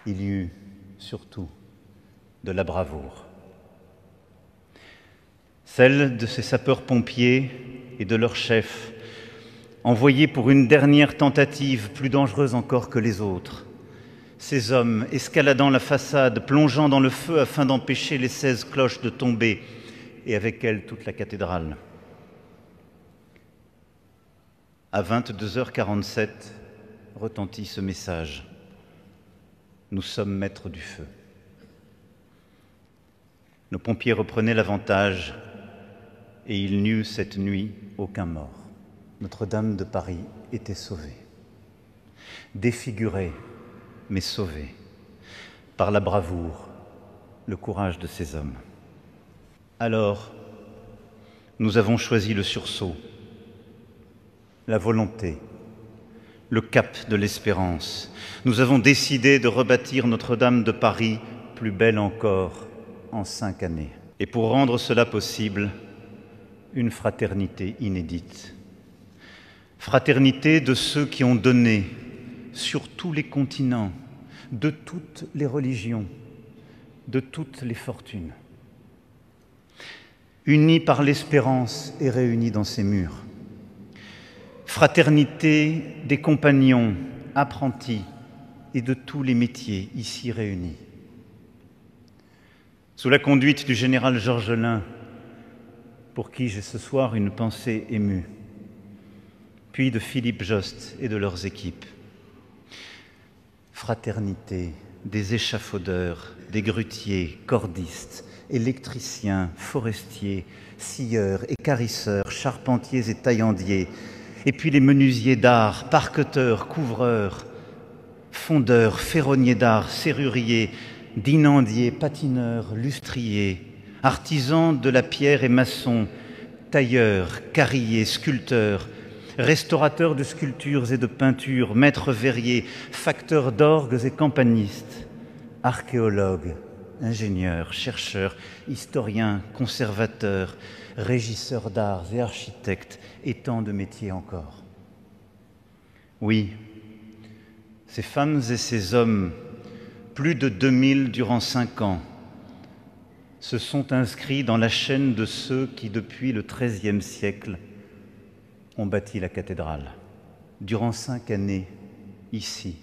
il y eut surtout de la bravoure. Celle de ces sapeurs-pompiers et de leur chef, envoyés pour une dernière tentative plus dangereuse encore que les autres. Ces hommes escaladant la façade, plongeant dans le feu afin d'empêcher les 16 cloches de tomber, et avec elles toute la cathédrale. À 22h47, retentit ce message. Nous sommes maîtres du feu. Nos pompiers reprenaient l'avantage et il n'y eut cette nuit aucun mort. Notre-Dame de Paris était sauvée. Défigurée, mais sauvée par la bravoure, le courage de ces hommes. Alors, nous avons choisi le sursaut, la volonté, le cap de l'espérance. Nous avons décidé de rebâtir Notre-Dame de Paris plus belle encore en 5 années. Et pour rendre cela possible, une fraternité inédite. Fraternité de ceux qui ont donné sur tous les continents, de toutes les religions, de toutes les fortunes. Unis par l'espérance et réunis dans ces murs. Fraternité des compagnons, apprentis et de tous les métiers ici réunis. Sous la conduite du général Georges Lain, pour qui j'ai ce soir une pensée émue, puis de Philippe Jost et de leurs équipes. Fraternité des échafaudeurs, des grutiers, cordistes, électriciens, forestiers, scieurs, équarrisseurs, charpentiers et taillandiers, et puis les menuisiers d'art, parqueteurs, couvreurs, fondeurs, ferronniers d'art, serruriers, dinandiers, patineurs, lustriers, artisans de la pierre et maçons, tailleurs, carriers, sculpteurs, restaurateurs de sculptures et de peintures, maîtres verriers, facteurs d'orgues et campanistes, archéologues, ingénieurs, chercheurs, historiens, conservateurs, régisseurs d'arts et architectes, et tant de métiers encore. Oui, ces femmes et ces hommes, plus de 2000 durant 5 ans, se sont inscrits dans la chaîne de ceux qui, depuis le XIIIe siècle, ont bâti la cathédrale. Durant 5 années, ici,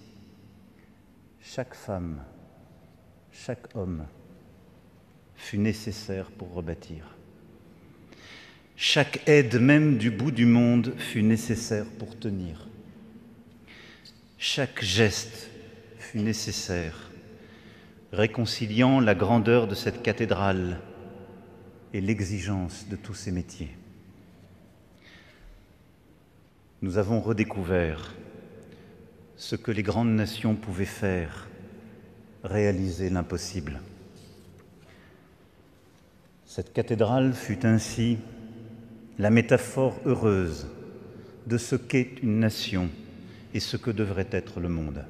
chaque femme, chaque homme fut nécessaire pour rebâtir. Chaque aide, même du bout du monde, fut nécessaire pour tenir. Chaque geste fut nécessaire, réconciliant la grandeur de cette cathédrale et l'exigence de tous ces métiers. Nous avons redécouvert ce que les grandes nations pouvaient faire, réaliser l'impossible. Cette cathédrale fut ainsi la métaphore heureuse de ce qu'est une nation et ce que devrait être le monde.